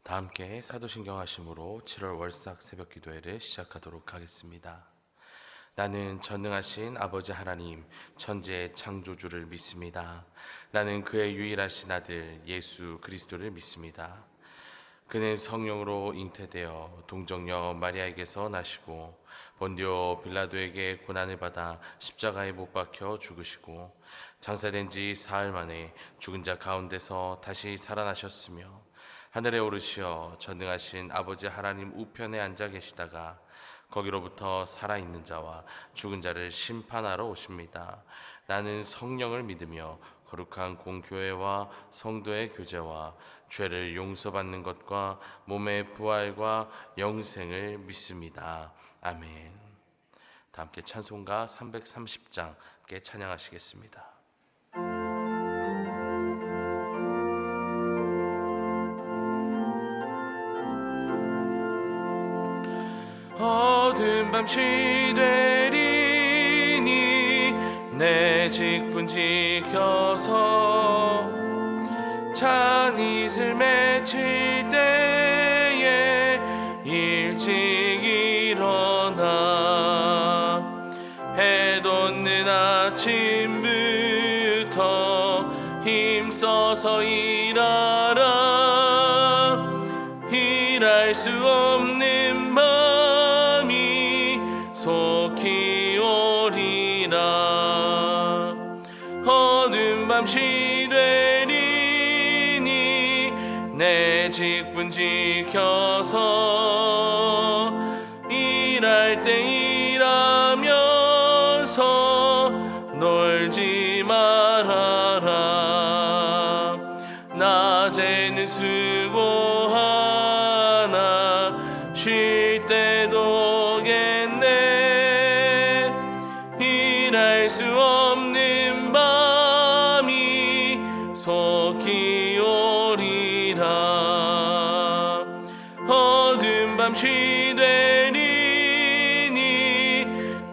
다 함께 사도신경 하심으로 7월 월삭 새벽 기도회를 시작하도록 하겠습니다. 나는 전능하신 아버지 하나님 천지의 창조주를 믿습니다. 나는 그의 유일하신 아들 예수 그리스도를 믿습니다. 그는 성령으로 잉태되어 동정녀 마리아에게서 나시고 본디오 빌라도에게 고난을 받아 십자가에 못 박혀 죽으시고 장사된 지 사흘 만에 죽은 자 가운데서 다시 살아나셨으며 하늘에 오르시어 전능하신 아버지 하나님 우편에 앉아 계시다가 거기로부터 살아있는 자와 죽은 자를 심판하러 오십니다. 나는 성령을 믿으며 거룩한 공교회와 성도의 교제와 죄를 용서받는 것과 몸의 부활과 영생을 믿습니다. 아멘. 다 함께 찬송가 330장 함께 찬양하시겠습니다. 어두운 밤 시되리니 내 직분 지켜서 찬 이슬 맺힐 때에 일찍 일어나 해 돋는 아침부터 힘써서 일하라. 일할 수 없는 마음이 속히 오리라. 어두운 밤 시되리니 내 직분 지켜서 일할 때 일하면서 놀지 말아라. 낮에는 수고하나 쉴 때도 겠네. 일할 수 없는 밤이 속히 오리라. 어두운 밤 시되리니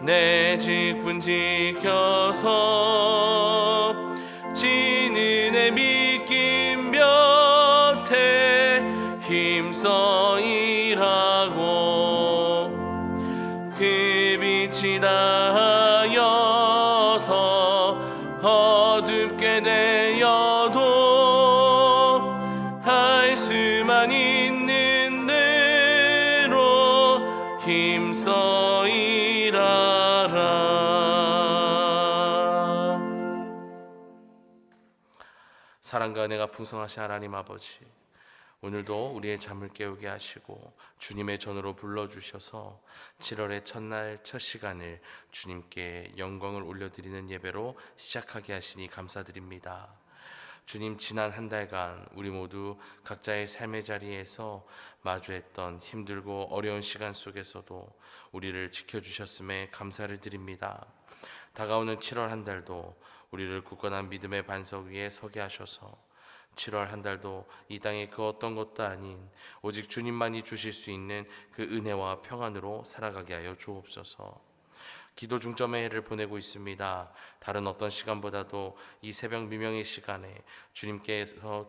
내 직분 지켜서 지는 애 믿긴 볕에 힘써 일하고 그 빛이 닿아여서 어둡게 되어도 할 수만 있는 대로 힘써 일하라. 사랑과 은혜가 풍성하신 하나님 아버지, 오늘도 우리의 잠을 깨우게 하시고 주님의 전으로 불러주셔서 7월의 첫날 첫 시간을 주님께 영광을 올려드리는 예배로 시작하게 하시니 감사드립니다. 주님, 지난 한 달간 우리 모두 각자의 삶의 자리에서 마주했던 힘들고 어려운 시간 속에서도 우리를 지켜주셨음에 감사를 드립니다. 다가오는 7월 한 달도 우리를 굳건한 믿음의 반석 위에 서게 하셔서 7월 한 달도 이 땅의 그 어떤 것도 아닌 오직 주님만이 주실 수 있는 그 은혜와 평안으로 살아가게 하여 주옵소서. 기도 중점의 해를 보내고 있습니다. 다른 어떤 시간보다도 이 새벽 미명의 시간에 주님께서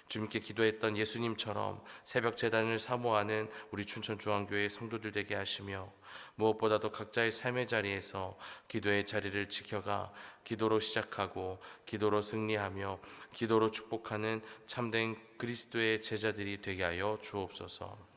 주님께 기도했던 예수님처럼 새벽 제단을 사모하는 우리 춘천중앙교회 성도들 되게 하시며, 무엇보다도 각자의 삶의 자리에서 기도의 자리를 지켜가 기도로 시작하고 기도로 승리하며 기도로 축복하는 참된 그리스도의 제자들이 되게 하여 주옵소서.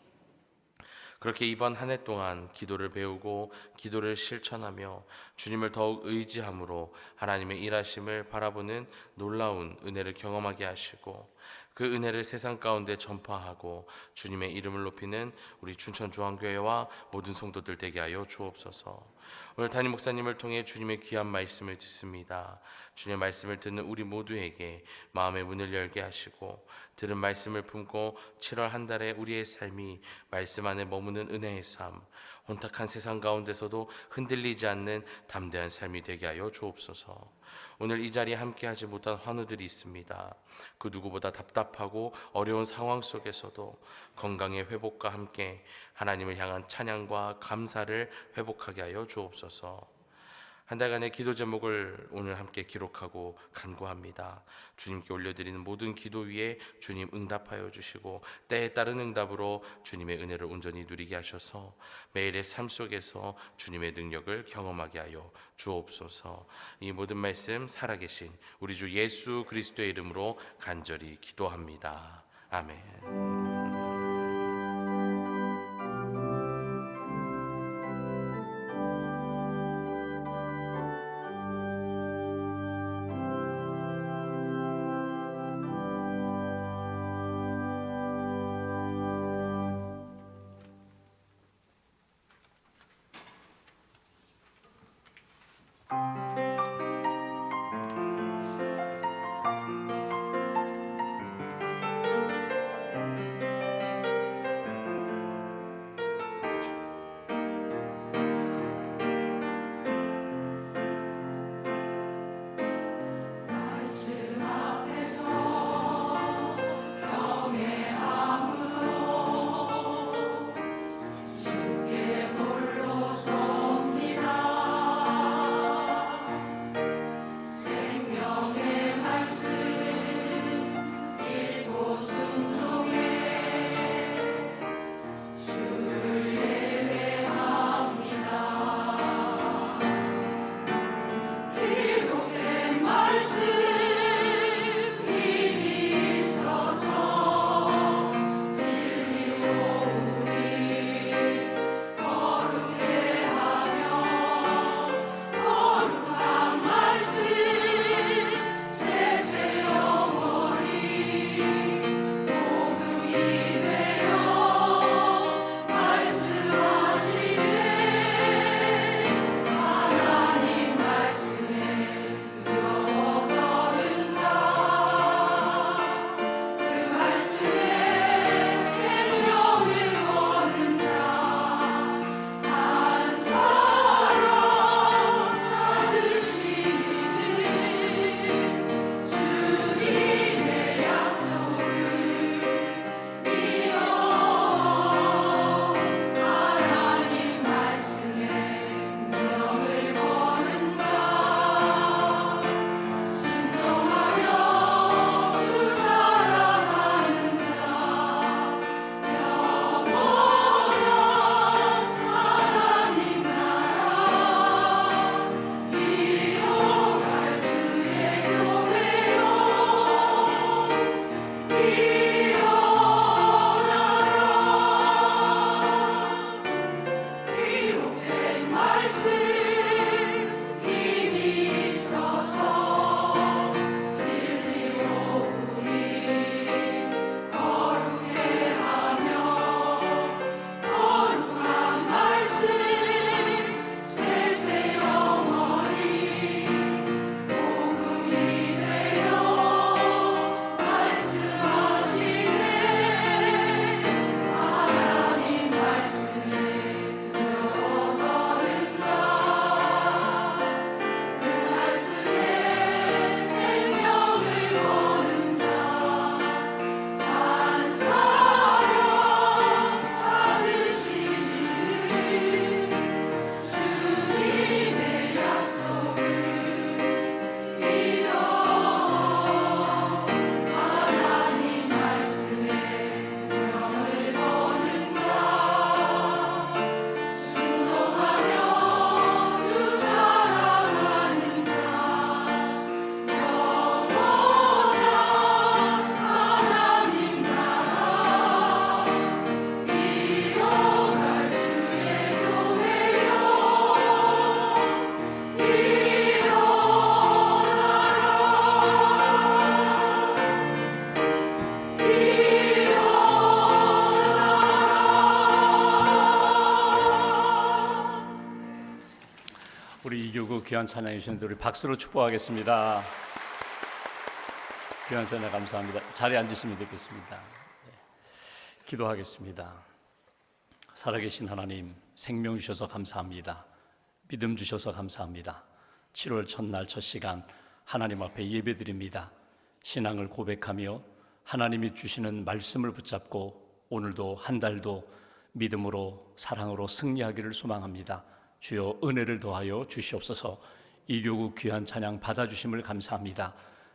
그렇게 이번 한 해 동안 기도를 배우고 기도를 실천하며 주님을 더욱 의지함으로 하나님의 일하심을 바라보는 놀라운 은혜를 경험하게 하시고 그 은혜를 세상 가운데 전파하고 주님의 이름을 높이는 우리 춘천중앙교회와 모든 성도들 되게 하여 주옵소서. 오늘 담임 목사님을 통해 주님의 귀한 말씀을 듣습니다. 주님의 말씀을 듣는 우리 모두에게 마음의 문을 열게 하시고 들은 말씀을 품고 7월 한 달에 우리의 삶이 말씀 안에 머무는 은혜의 삶, 혼탁한 세상 가운데서도 흔들리지 않는 담대한 삶이 되게 하여 주옵소서. 오늘 이 자리에 함께하지 못한 환우들이 있습니다. 그 누구보다 답답하고 어려운 상황 속에서도 건강의 회복과 함께 하나님을 향한 찬양과 감사를 회복하게 하여 주옵소서. 한 달간의 기도 제목을 오늘 함께 기록하고 간구합니다. 주님께 올려드리는 모든 기도 위에 주님 응답하여 주시고 때에 따른 응답으로 주님의 은혜를 온전히 누리게 하셔서 매일의 삶 속에서 주님의 능력을 경험하게 하여 주옵소서. 이 모든 말씀 살아계신 우리 주 예수 그리스도의 이름으로 간절히 기도합니다. 아멘. 귀한 찬양해 주신 우리 박수로 축복하겠습니다. 귀한 찬양 감사합니다. 자리에 앉으시면 되겠습니다. 기도하겠습니다. 살아계신 하나님, 생명 주셔서 감사합니다. 믿음 주셔서 감사합니다. 7월 첫날 첫 시간 하나님 앞에 예배드립니다. 신앙을 고백하며 하나님이 주시는 말씀을 붙잡고 오늘도 한 달도 믿음으로 사랑으로 승리하기를 소망합니다. 주여 은혜를 더하여 주시옵소서. 이 교구 귀한 찬양 받아주심을 감사합니다.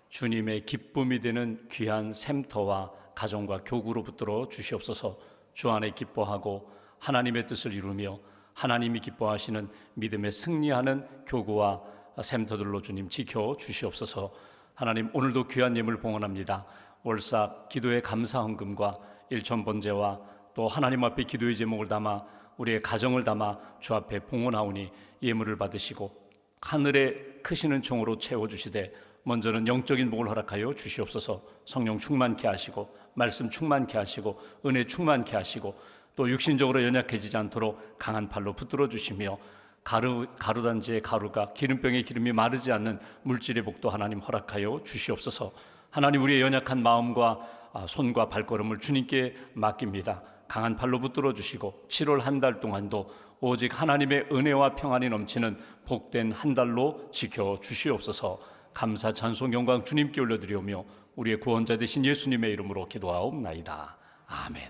주님의 기쁨이 되는 귀한 샘터와 가정과 교구로 붙들어 주시옵소서. 주 안에 기뻐하고 하나님의 뜻을 이루며 하나님이 기뻐하시는 믿음에 승리하는 교구와 샘터들로 주님 지켜 주시옵소서. 하나님, 오늘도 귀한 예물 봉헌합니다. 월삭 기도의 감사 헌금과 일천번제와 또 하나님 앞에 기도의 제목을 담아 우리의 가정을 담아 주 앞에 봉헌하오니 예물을 받으시고 하늘에 크시는 총으로 채워주시되 먼저는 영적인 복을 허락하여 주시옵소서. 성령 충만케 하시고 말씀 충만케 하시고 은혜 충만케 하시고 또 육신적으로 연약해지지 않도록 강한 팔로 붙들어 주시며 가루단지의 가루가 기름병의 기름이 마르지 않는 물질의 복도 하나님 허락하여 주시옵소서. 하나님, 우리의 연약한 마음과 손과 발걸음을 주님께 맡깁니다. 강한 팔로 붙들어 주시고 7월 한 달 동안도 오직 하나님의 은혜와 평안이 넘치는 복된 한 달로 지켜 주시옵소서. 감사 찬송 영광 주님께 올려드리오며 우리의 구원자 되신 예수님의 이름으로 기도하옵나이다. 아멘.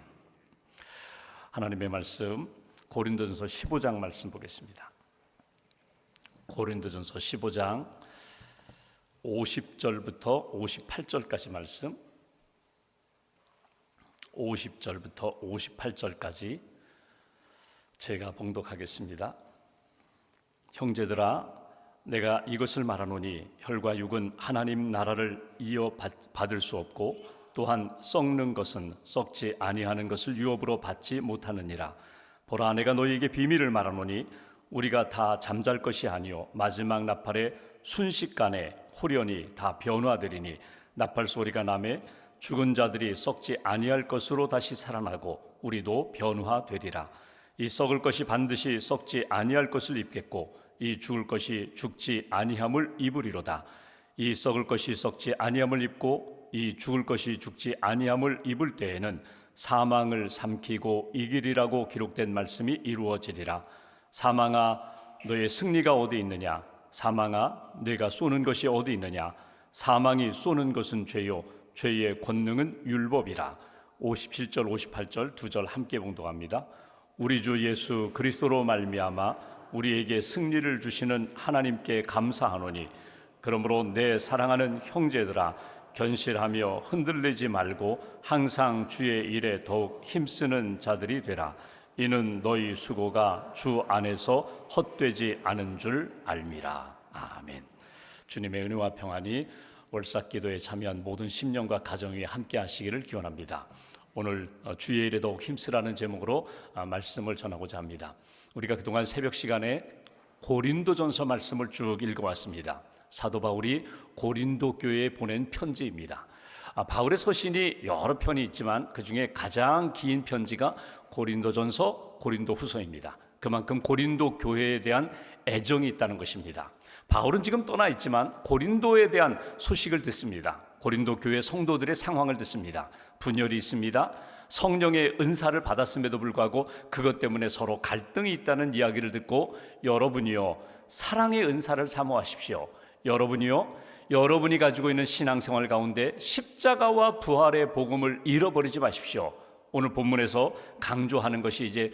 하나님의 말씀 고린도전서 15장 말씀 보겠습니다. 고린도전서 15장 50절부터 58절까지 말씀, 50절부터 58절까지 제가 봉독하겠습니다. 형제들아, 내가 이것을 말하노니 혈과 육은 하나님 나라를 이어받을 수 없고 또한 썩는 것은 썩지 아니하는 것을 유업으로 받지 못하느니라. 보라, 내가 너희에게 비밀을 말하노니 우리가 다 잠잘 것이 아니요 마지막 나팔에 순식간에 홀연히 다 변화되리니 나팔 소리가 나매 죽은 자들이 썩지 아니할 것으로 다시 살아나고 우리도 변화되리라. 이 썩을 것이 반드시 썩지 아니할 것을 입겠고 이 죽을 것이 죽지 아니함을 입으리로다. 이 썩을 것이 썩지 아니함을 입고 이 죽을 것이 죽지 아니함을 입을 때에는 사망을 삼키고 이기리라고 기록된 말씀이 이루어지리라. 사망아, 너의 승리가 어디 있느냐? 사망아, 네가 쏘는 것이 어디 있느냐? 사망이 쏘는 것은 죄요 죄의 권능은 율법이라. 57절 58절 두 절 함께 봉독합니다. 우리 주 예수 그리스도로 말미암아 우리에게 승리를 주시는 하나님께 감사하노니 그러므로 내 사랑하는 형제들아, 견실하며 흔들리지 말고 항상 주의 일에 더욱 힘쓰는 자들이 되라. 이는 너희 수고가 주 안에서 헛되지 않은 줄 알미라. 아멘. 주님의 은혜와 평안이 월삭기도에 참여한 모든 심령과 가정 위에 함께 하시기를 기원합니다. 오늘 주의 일에 더욱 힘쓰라는 제목으로 말씀을 전하고자 합니다. 우리가 그동안 새벽 시간에 고린도전서 말씀을 쭉 읽어왔습니다. 사도 바울이 고린도 교회에 보낸 편지입니다. 바울의 서신이 여러 편이 있지만 그 중에 가장 긴 편지가 고린도전서, 고린도후서입니다. 그만큼 고린도 교회에 대한 애정이 있다는 것입니다. 바울은 지금 떠나 있지만 고린도에 대한 소식을 듣습니다. 고린도 교회 성도들의 상황을 듣습니다. 분열이 있습니다. 성령의 은사를 받았음에도 불구하고 그것 때문에 서로 갈등이 있다는 이야기를 듣고 여러분이요 사랑의 은사를 사모하십시오. 여러분이 가지고 있는 신앙생활 가운데 십자가와 부활의 복음을 잃어버리지 마십시오. 오늘 본문에서 강조하는 것이 이제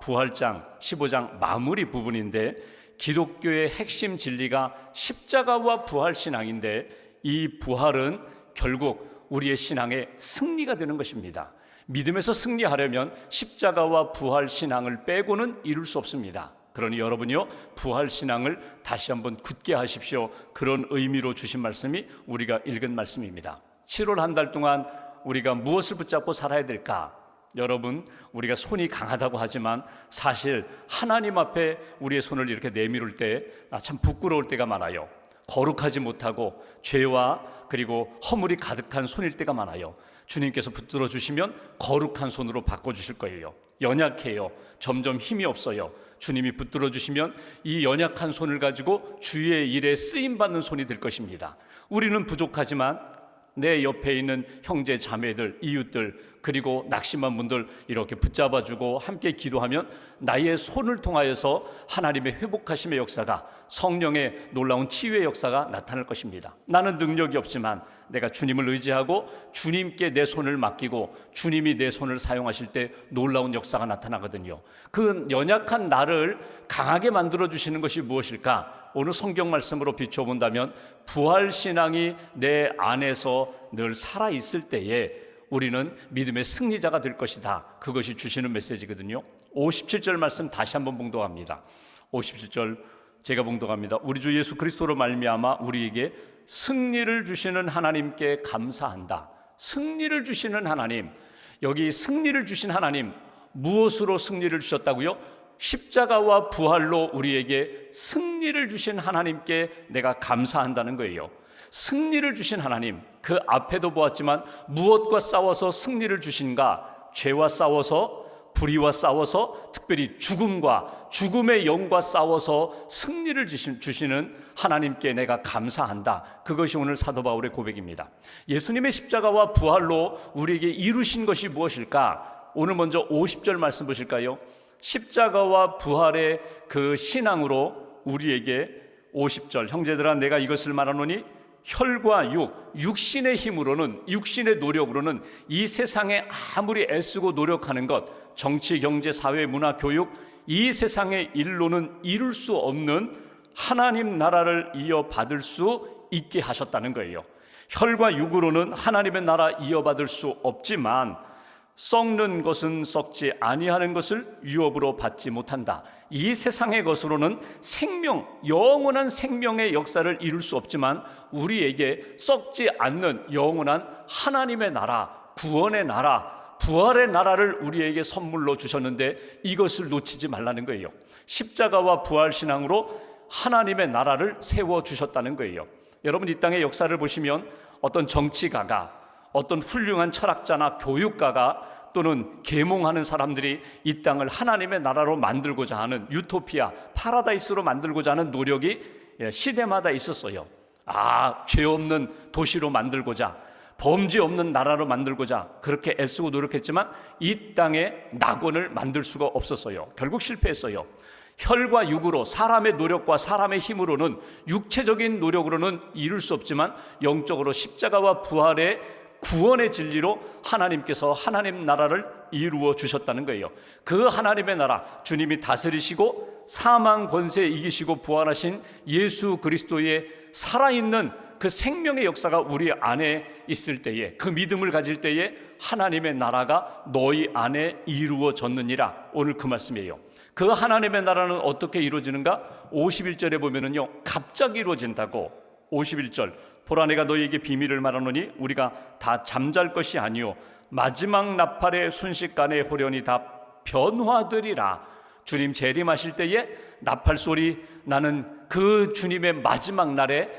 부활장 15장 마무리 부분인데 기독교의 핵심 진리가 십자가와 부활 신앙인데 이 부활은 결국 우리의 신앙의 승리가 되는 것입니다. 믿음에서 승리하려면 십자가와 부활 신앙을 빼고는 이룰 수 없습니다. 그러니 여러분이요 부활 신앙을 다시 한번 굳게 하십시오. 그런 의미로 주신 말씀이 우리가 읽은 말씀입니다. 7월 한 달 동안 우리가 무엇을 붙잡고 살아야 될까? 여러분, 우리가 손이 강하다고 하지만 사실 하나님 앞에 우리의 손을 이렇게 내밀을 때 참 부끄러울 때가 많아요. 거룩하지 못하고 죄와 그리고 허물이 가득한 손일 때가 많아요. 주님께서 붙들어 주시면 거룩한 손으로 바꿔주실 거예요. 연약해요. 점점 힘이 없어요. 주님이 붙들어 주시면 이 연약한 손을 가지고 주의 일에 쓰임받는 손이 될 것입니다. 우리는 부족하지만 내 옆에 있는 형제 자매들, 이웃들, 그리고 낙심한 분들 이렇게 붙잡아주고 함께 기도하면 나의 손을 통하여서 하나님의 회복하심의 역사가, 성령의 놀라운 치유의 역사가 나타날 것입니다. 나는 능력이 없지만 내가 주님을 의지하고 주님께 내 손을 맡기고 주님이 내 손을 사용하실 때 놀라운 역사가 나타나거든요. 그 연약한 나를 강하게 만들어주시는 것이 무엇일까? 오늘 성경 말씀으로 비춰본다면 부활신앙이 내 안에서 늘 살아있을 때에 우리는 믿음의 승리자가 될 것이다. 그것이 주시는 메시지거든요. 57절 말씀 다시 한번 봉독합니다. 57절 제가 봉독합니다. 우리 주 예수 그리스도로 말미암아 우리에게 승리를 주시는 하나님께 감사한다. 승리를 주시는 하나님, 여기 승리를 주신 하나님, 무엇으로 승리를 주셨다고요? 십자가와 부활로 우리에게 승리를 주신 하나님께 내가 감사한다는 거예요. 승리를 주신 하나님, 그 앞에도 보았지만 무엇과 싸워서 승리를 주신가? 죄와 싸워서, 불의와 싸워서, 특별히 죽음과 죽음의 영과 싸워서 승리를 주시는 하나님께 내가 감사한다. 그것이 오늘 사도 바울의 고백입니다. 예수님의 십자가와 부활로 우리에게 이루신 것이 무엇일까? 오늘 먼저 50절 말씀 보실까요? 십자가와 부활의 그 신앙으로 우리에게 50절, 형제들아 내가 이것을 말하노니 혈과 육신의 힘으로는, 육신의 노력으로는 이 세상에 아무리 애쓰고 노력하는 것, 정치, 경제, 사회, 문화, 교육, 이 세상의 일로는 이룰 수 없는 하나님 나라를 이어받을 수 있게 하셨다는 거예요. 혈과 육으로는 하나님의 나라 이어받을 수 없지만 썩는 것은 썩지 아니하는 것을 유업으로 받지 못한다. 이 세상의 것으로는 생명, 영원한 생명의 역사를 이룰 수 없지만 우리에게 썩지 않는 영원한 하나님의 나라, 구원의 나라, 부활의 나라를 우리에게 선물로 주셨는데 이것을 놓치지 말라는 거예요. 십자가와 부활 신앙으로 하나님의 나라를 세워주셨다는 거예요. 여러분, 이 땅의 역사를 보시면 어떤 정치가가, 어떤 훌륭한 철학자나 교육가가 또는 계몽하는 사람들이 이 땅을 하나님의 나라로 만들고자 하는 유토피아, 파라다이스로 만들고자 하는 노력이 시대마다 있었어요. 죄 없는 도시로 만들고자, 범죄 없는 나라로 만들고자 그렇게 애쓰고 노력했지만 이 땅에 낙원을 만들 수가 없었어요. 결국 실패했어요. 혈과 육으로, 사람의 노력과 사람의 힘으로는, 육체적인 노력으로는 이룰 수 없지만 영적으로 십자가와 부활의 구원의 진리로 하나님께서 하나님 나라를 이루어 주셨다는 거예요. 그 하나님의 나라, 주님이 다스리시고 사망 권세 이기시고 부활하신 예수 그리스도의 살아있는 그 생명의 역사가 우리 안에 있을 때에, 그 믿음을 가질 때에 하나님의 나라가 너희 안에 이루어졌느니라. 오늘 그 말씀이에요. 그 하나님의 나라는 어떻게 이루어지는가? 51절에 보면은요, 갑자기 이루어진다고. 51절, 보라 내가 너희에게 비밀을 말하노니 우리가 다 잠잘 것이 아니요 마지막 나팔의 순식간에 호련히 다 변화되리라. 주님 재림하실 때에 나팔 소리 나는 그 주님의 마지막 날에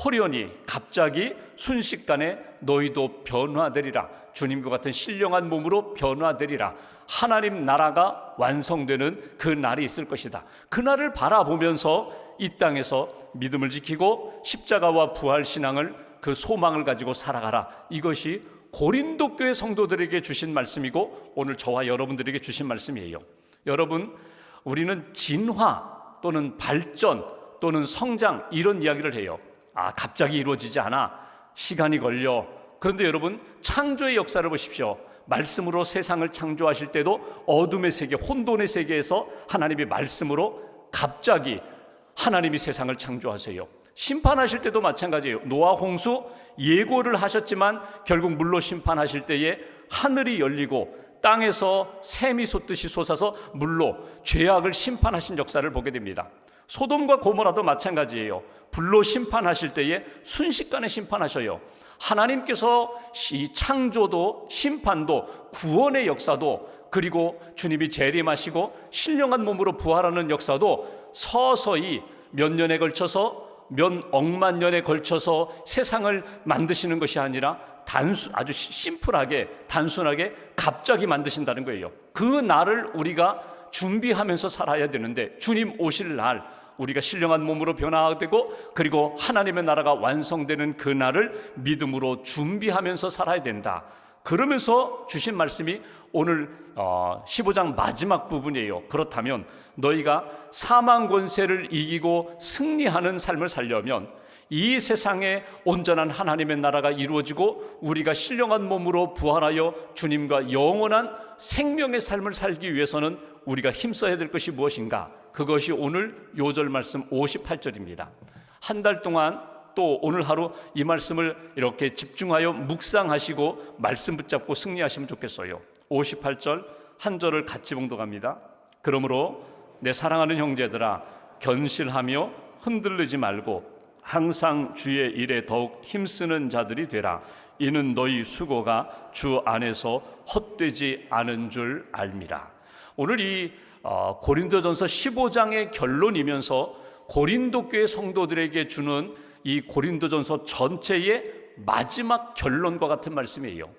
호련히, 갑자기, 순식간에 너희도 변화되리라. 주님과 같은 신령한 몸으로 변화되리라. 하나님 나라가 완성되는 그 날이 있을 것이다. 그 날을 바라보면서 이 땅에서 믿음을 지키고 십자가와 부활 신앙을, 그 소망을 가지고 살아가라. 이것이 고린도 교회 성도들에게 주신 말씀이고 오늘 저와 여러분들에게 주신 말씀이에요. 여러분, 우리는 진화 또는 발전 또는 성장 이런 이야기를 해요. 갑자기 이루어지지 않아. 시간이 걸려. 그런데 여러분, 창조의 역사를 보십시오. 말씀으로 세상을 창조하실 때도 어둠의 세계, 혼돈의 세계에서 하나님의 말씀으로 갑자기 하나님이 세상을 창조하세요. 심판하실 때도 마찬가지예요. 노아 홍수 예고를 하셨지만 결국 물로 심판하실 때에 하늘이 열리고 땅에서 샘이 솟듯이 솟아서 물로 죄악을 심판하신 역사를 보게 됩니다. 소돔과 고모라도 마찬가지예요. 불로 심판하실 때에 순식간에 심판하셔요. 하나님께서 이 창조도 심판도 구원의 역사도, 그리고 주님이 재림하시고 신령한 몸으로 부활하는 역사도 서서히 몇 년에 걸쳐서, 몇 억만 년에 걸쳐서 세상을 만드시는 것이 아니라 아주 심플하게, 단순하게 갑자기 만드신다는 거예요. 그 날을 우리가 준비하면서 살아야 되는데, 주님 오실 날 우리가 신령한 몸으로 변화되고 그리고 하나님의 나라가 완성되는 그 날을 믿음으로 준비하면서 살아야 된다. 그러면서 주신 말씀이 오늘 15장 마지막 부분이에요. 그렇다면 너희가 사망 권세를 이기고 승리하는 삶을 살려면 이 세상에 온전한 하나님의 나라가 이루어지고 우리가 신령한 몸으로 부활하여 주님과 영원한 생명의 삶을 살기 위해서는 우리가 힘써야 될 것이 무엇인가? 그것이 오늘 요절 말씀 58절입니다. 한 달 동안 또 오늘 하루 이 말씀을 이렇게 집중하여 묵상하시고 말씀 붙잡고 승리하시면 좋겠어요. 58절 한 절을 같이 봉독합니다. 그러므로 내 사랑하는 형제들아, 견실하며 흔들리지 말고 항상 주의 일에 더욱 힘쓰는 자들이 되라. 이는 너희 수고가 주 안에서 헛되지 않은 줄 알미라. 오늘 이 고린도전서 15장의 결론이면서 고린도 교회 성도들에게 주는 이 고린도전서 전체의 마지막 결론과 같은 말씀이에요.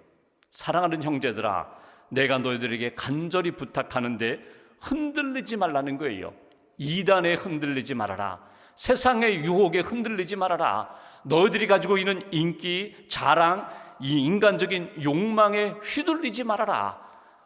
사랑하는 형제들아, 내가 너희들에게 간절히 부탁하는데 흔들리지 말라는 거예요. 이단에 흔들리지 말아라. 세상의 유혹에 흔들리지 말아라. 너희들이 가지고 있는 인기, 자랑, 이 인간적인 욕망에 휘둘리지 말아라.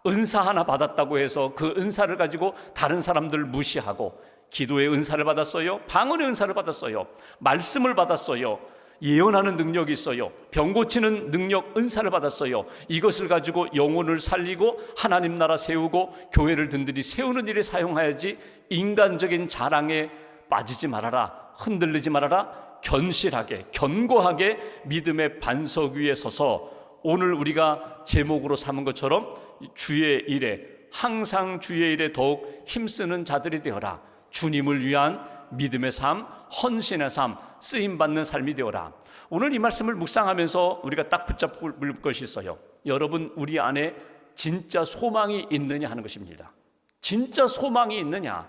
은사 하나 받았다고 해서 그 은사를 가지고 다른 사람들 무시하고, 기도의 은사를 받았어요, 방언의 은사를 받았어요, 말씀을 받았어요, 예언하는 능력이 있어요, 병 고치는 능력, 은사를 받았어요. 이것을 가지고 영혼을 살리고 하나님 나라 세우고 교회를 든든히 세우는 일에 사용해야지 인간적인 자랑에 빠지지 말아라. 흔들리지 말아라. 견실하게, 견고하게 믿음의 반석 위에 서서 오늘 우리가 제목으로 삼은 것처럼 주의 일에, 항상 주의 일에 더욱 힘쓰는 자들이 되어라. 주님을 위한 믿음의 삶, 헌신의 삶, 쓰임받는 삶이 되어라. 오늘 이 말씀을 묵상하면서 우리가 딱 붙잡을 것이 있어요. 여러분, 우리 안에 진짜 소망이 있느냐 하는 것입니다. 진짜 소망이 있느냐.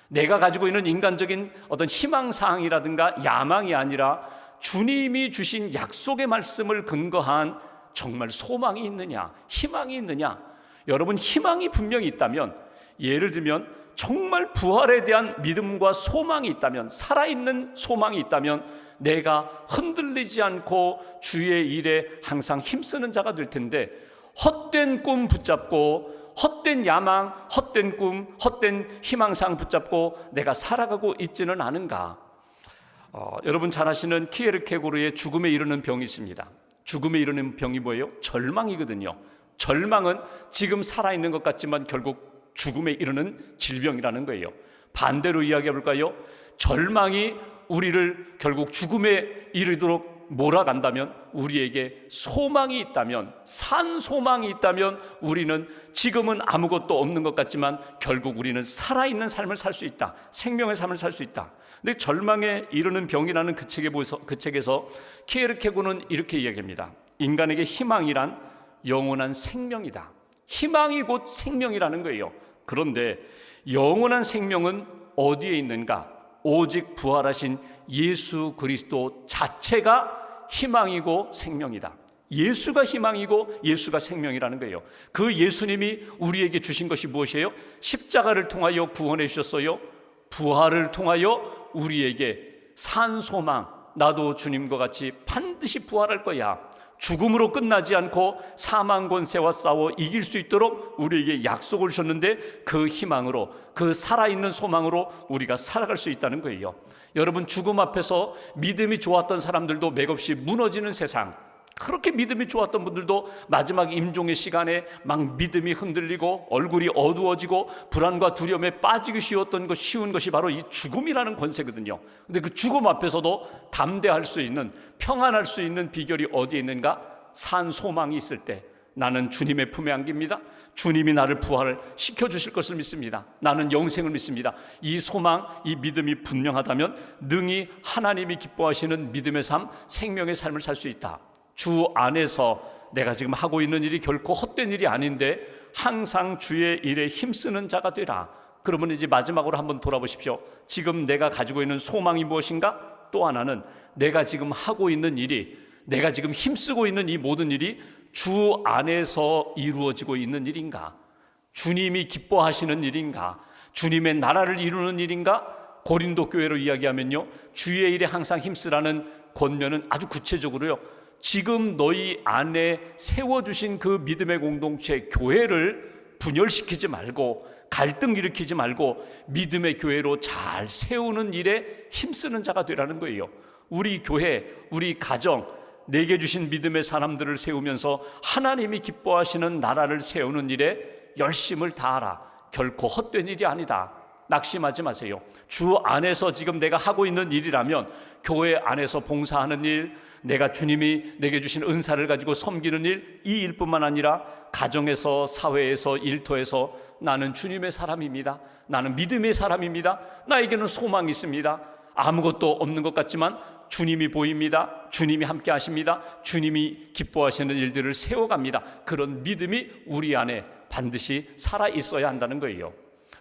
내가 가지고 있는 인간적인 어떤 희망사항이라든가 야망이 아니라 주님이 주신 약속의 말씀을 근거한 정말 소망이 있느냐, 희망이 있느냐. 여러분, 희망이 분명히 있다면, 예를 들면 정말 부활에 대한 믿음과 소망이 있다면, 살아있는 소망이 있다면 내가 흔들리지 않고 주의 일에 항상 힘쓰는 자가 될 텐데, 헛된 꿈 붙잡고 헛된 야망, 헛된 꿈, 헛된 희망상 붙잡고 내가 살아가고 있지는 않은가. 여러분 잘 아시는 키에르케고르의 죽음에 이르는 병이 있습니다. 죽음에 이르는 병이 뭐예요? 절망이거든요. 절망은 지금 살아있는 것 같지만 결국 죽음에 이르는 질병이라는 거예요. 반대로 이야기해 볼까요? 절망이 우리를 결국 죽음에 이르도록 몰아간다면, 우리에게 소망이 있다면, 산 소망이 있다면 우리는 지금은 아무것도 없는 것 같지만 결국 우리는 살아있는 삶을 살 수 있다. 생명의 삶을 살 수 있다. 근데 절망에 이르는 병이라는 그 책에서 키에르케고는 이렇게 이야기합니다. 인간에게 희망이란 영원한 생명이다. 희망이 곧 생명이라는 거예요. 그런데 영원한 생명은 어디에 있는가? 오직 부활하신 예수 그리스도 자체가 희망이고 생명이다. 예수가 희망이고 예수가 생명이라는 거예요. 그 예수님이 우리에게 주신 것이 무엇이에요? 십자가를 통하여 구원해 주셨어요. 부활을 통하여 우리에게 산 소망, 나도 주님과 같이 반드시 부활할 거야. 죽음으로 끝나지 않고 사망 권세와 싸워 이길 수 있도록 우리에게 약속을 주셨는데, 그 희망으로, 그 살아있는 소망으로 우리가 살아갈 수 있다는 거예요. 여러분, 죽음 앞에서 믿음이 좋았던 사람들도 맥없이 무너지는 세상, 그렇게 믿음이 좋았던 분들도 마지막 임종의 시간에 막 믿음이 흔들리고 얼굴이 어두워지고 불안과 두려움에 빠지기 쉬운 것이 바로 이 죽음이라는 권세거든요. 근데 그 죽음 앞에서도 담대할 수 있는, 평안할 수 있는 비결이 어디에 있는가? 산 소망이 있을 때 나는 주님의 품에 안깁니다. 주님이 나를 부활시켜 주실 것을 믿습니다. 나는 영생을 믿습니다. 이 소망, 이 믿음이 분명하다면 능히 하나님이 기뻐하시는 믿음의 삶, 생명의 삶을 살 수 있다. 주 안에서 내가 지금 하고 있는 일이 결코 헛된 일이 아닌데 항상 주의 일에 힘쓰는 자가 되라. 그러면 이제 마지막으로 한번 돌아보십시오. 지금 내가 가지고 있는 소망이 무엇인가? 또 하나는 내가 지금 하고 있는 일이, 내가 지금 힘쓰고 있는 이 모든 일이 주 안에서 이루어지고 있는 일인가? 주님이 기뻐하시는 일인가? 주님의 나라를 이루는 일인가? 고린도 교회로 이야기하면요, 주의 일에 항상 힘쓰라는 권면은 아주 구체적으로요, 지금 너희 안에 세워주신 그 믿음의 공동체 교회를 분열시키지 말고 갈등 일으키지 말고 믿음의 교회로 잘 세우는 일에 힘쓰는 자가 되라는 거예요. 우리 교회, 우리 가정, 내게 주신 믿음의 사람들을 세우면서 하나님이 기뻐하시는 나라를 세우는 일에 열심을 다하라. 결코 헛된 일이 아니다. 낙심하지 마세요. 주 안에서 지금 내가 하고 있는 일이라면 교회 안에서 봉사하는 일, 내가 주님이 내게 주신 은사를 가지고 섬기는 일, 이 일뿐만 아니라 가정에서, 사회에서, 일터에서 나는 주님의 사람입니다. 나는 믿음의 사람입니다. 나에게는 소망이 있습니다. 아무것도 없는 것 같지만 주님이 보입니다. 주님이 함께 하십니다. 주님이 기뻐하시는 일들을 세워갑니다. 그런 믿음이 우리 안에 반드시 살아 있어야 한다는 거예요.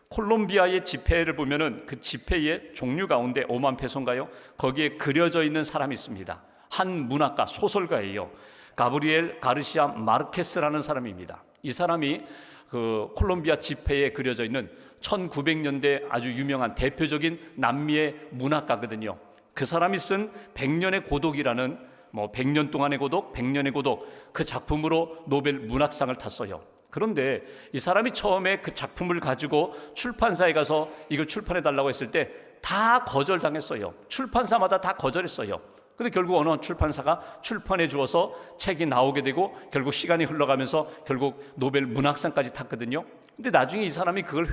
콜롬비아의 지폐를 보면은 그 지폐의 종류 가운데 오만페소인가요? 거기에 그려져 있는 사람이 있습니다. 한 문학가, 소설가예요. 가브리엘 가르시아 마르케스라는 사람입니다. 이 사람이 그 콜롬비아 지폐에 그려져 있는 1900년대 아주 유명한 대표적인 남미의 문학가거든요. 그 사람이 쓴 100년의 고독이라는 100년 동안의 고독, 100년의 고독, 그 작품으로 노벨 문학상을 탔어요. 그런데 이 사람이 처음에 그 작품을 가지고 출판사에 가서 이걸 출판해 달라고 했을 때 다 거절당했어요. 출판사마다 다 거절했어요. 근데 결국 어느 출판사가 출판해 주어서 책이 나오게 되고 결국 시간이 흘러가면서 결국 노벨 문학상까지 탔거든요. 근데 나중에 이 사람이 그걸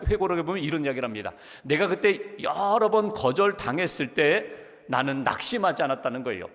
회고록에 보면 이런 이야기를 합니다. 내가 그때 여러 번 거절당했을 때 나는 낙심하지 않았다는 거예요.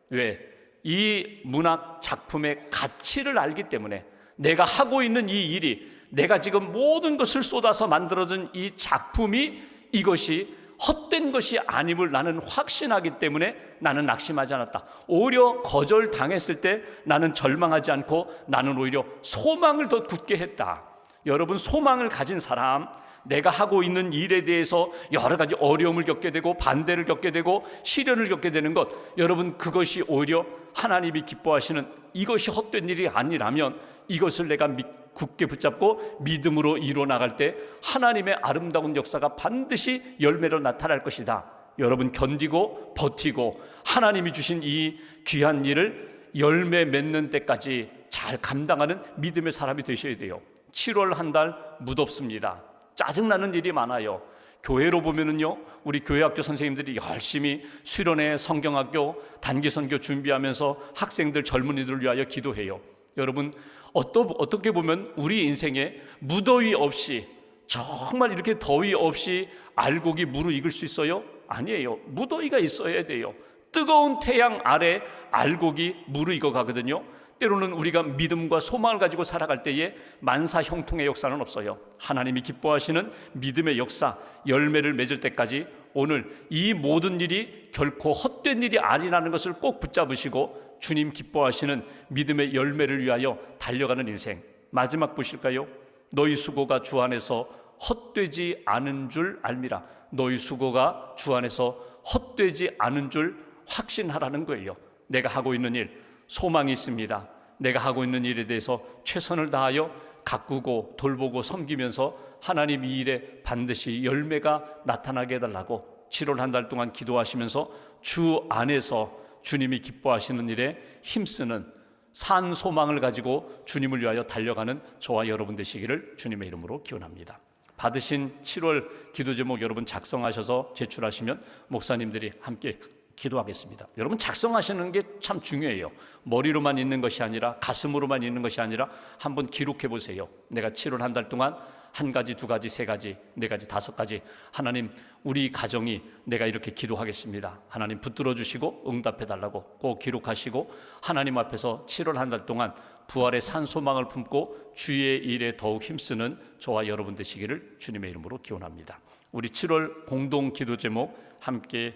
왜? 이 문학 작품의 가치를 알기 때문에, 내가 하고 있는 이 일이, 내가 지금 모든 것을 쏟아서 만들어진 이 작품이 이것이 헛된 것이 아님을 나는 확신하기 때문에 나는 낙심하지 않았다. 오히려 거절당했을 때 나는 절망하지 않고 나는 오히려 소망을 더 굳게 했다. 여러분, 소망을 가진 사람, 내가 하고 있는 일에 대해서 여러 가지 어려움을 겪게 되고 반대를 겪게 되고 시련을 겪게 되는 것, 여러분, 그것이 오히려 하나님이 기뻐하시는 이것이 헛된 일이 아니라면 이것을 내가 굳게 붙잡고 믿음으로 이루어나갈 때 하나님의 아름다운 역사가 반드시 열매로 나타날 것이다. 여러분, 견디고 버티고 하나님이 주신 이 귀한 일을 열매 맺는 때까지 잘 감당하는 믿음의 사람이 되셔야 돼요. 7월 한 달 무덥습니다. 짜증나는 일이 많아요. 교회로 보면은요, 우리 교회학교 선생님들이 열심히 수련회, 성경학교, 단기선교 준비하면서 학생들, 젊은이들을 위하여 기도해요. 여러분, 어떻게 보면 우리 인생에 무더위 없이, 정말 이렇게 더위 없이 알곡이 무르익을 수 있어요? 아니에요. 무더위가 있어야 돼요. 뜨거운 태양 아래 알곡이 무르익어 가거든요. 때로는 우리가 믿음과 소망을 가지고 살아갈 때에 만사 형통의 역사는 없어요. 하나님이 기뻐하시는 믿음의 역사, 열매를 맺을 때까지 오늘 이 모든 일이 결코 헛된 일이 아니라는 것을 꼭 붙잡으시고 주님 기뻐하시는 믿음의 열매를 위하여 달려가는 인생. 마지막 보실까요? 너희 수고가 주 안에서 헛되지 않은 줄 알미라. 너희 수고가 주 안에서 헛되지 않은 줄 확신하라는 거예요. 내가 하고 있는 일, 소망이 있습니다. 내가 하고 있는 일에 대해서 최선을 다하여 가꾸고 돌보고 섬기면서 하나님 이 일에 반드시 열매가 나타나게 해달라고 7월 한 달 동안 기도하시면서 주 안에서 주님이 기뻐하시는 일에 힘쓰는 산 소망을 가지고 주님을 위하여 달려가는 저와 여러분 되시기를 주님의 이름으로 기원합니다. 받으신 7월 기도 제목 여러분 작성하셔서 제출하시면 목사님들이 함께 기도하겠습니다. 여러분, 작성하시는 게 참 중요해요. 머리로만 있는 것이 아니라 가슴으로만 있는 것이 아니라 한번 기록해 보세요. 내가 7월 한 달 동안 한 가지, 두 가지, 세 가지, 네 가지, 다섯 가지, 하나님, 우리 가정이 내가 이렇게 기도하겠습니다. 하나님 붙들어 주시고 응답해 달라고 꼭 기록하시고 하나님 앞에서 7월 한 달 동안 부활의 산 소망을 품고 주의 일에 더욱 힘쓰는 저와 여러분 되시기를 주님의 이름으로 기원합니다. 우리 7월 공동 기도 제목 함께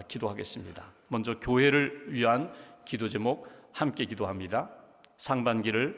기도하겠습니다. 먼저 교회를 위한 기도 제목 함께 기도합니다. 상반기를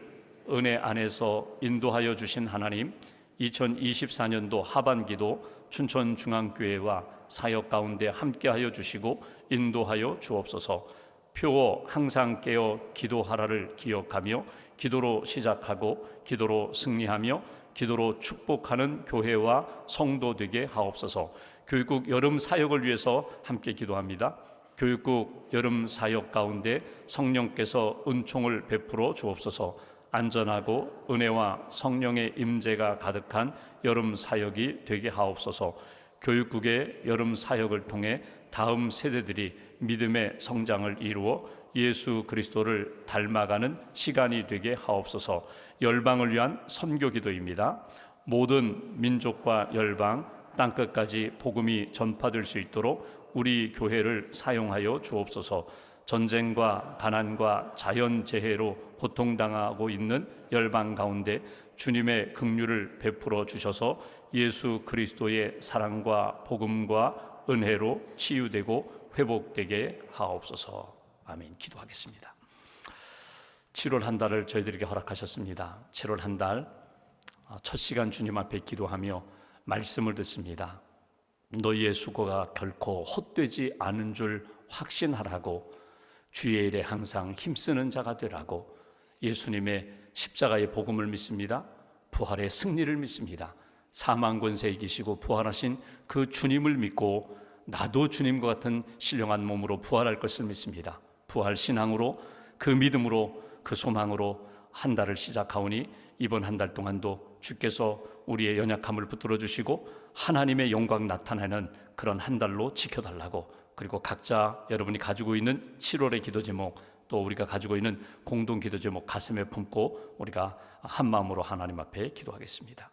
은혜 안에서 인도하여 주신 하나님, 2024년도 하반기도 춘천중앙교회와 사역 가운데 함께하여 주시고 인도하여 주옵소서. 표어 항상 깨어 기도하라를 기억하며 기도로 시작하고 기도로 승리하며 기도로 축복하는 교회와 성도 되게 하옵소서. 교육국 여름 사역을 위해서 함께 기도합니다. 교육국 여름 사역 가운데 성령께서 은총을 베풀어 주옵소서. 안전하고 은혜와 성령의 임재가 가득한 여름 사역이 되게 하옵소서. 교육국의 여름 사역을 통해 다음 세대들이 믿음의 성장을 이루어 예수 그리스도를 닮아가는 시간이 되게 하옵소서. 열방을 위한 선교 기도입니다. 모든 민족과 열방, 땅끝까지 복음이 전파될 수 있도록 우리 교회를 사용하여 주옵소서. 전쟁과 가난과 자연재해로 고통당하고 있는 열방 가운데 주님의 긍휼을 베풀어 주셔서 예수 그리스도의 사랑과 복음과 은혜로 치유되고 회복되게 하옵소서. 아멘. 기도하겠습니다. 7월 한 달을 저희들에게 허락하셨습니다. 7월 한 달 첫 시간 주님 앞에 기도하며 말씀을 듣습니다. 너희의 수고가 결코 헛되지 않은 줄 확신하라고, 주의 일에 항상 힘쓰는 자가 되라고, 예수님의 십자가의 복음을 믿습니다. 부활의 승리를 믿습니다. 사망 권세에 이기시고 부활하신 그 주님을 믿고 나도 주님과 같은 신령한 몸으로 부활할 것을 믿습니다. 부활 신앙으로, 그 믿음으로, 그 소망으로 한 달을 시작하오니 이번 한 달 동안도 주께서 우리의 연약함을 붙들어 주시고 하나님의 영광 나타내는 그런 한 달로 지켜달라고, 그리고 각자 여러분이 가지고 있는 7월의 기도 제목, 또 우리가 가지고 있는 공동 기도 제목 가슴에 품고 우리가 한 마음으로 하나님 앞에 기도하겠습니다.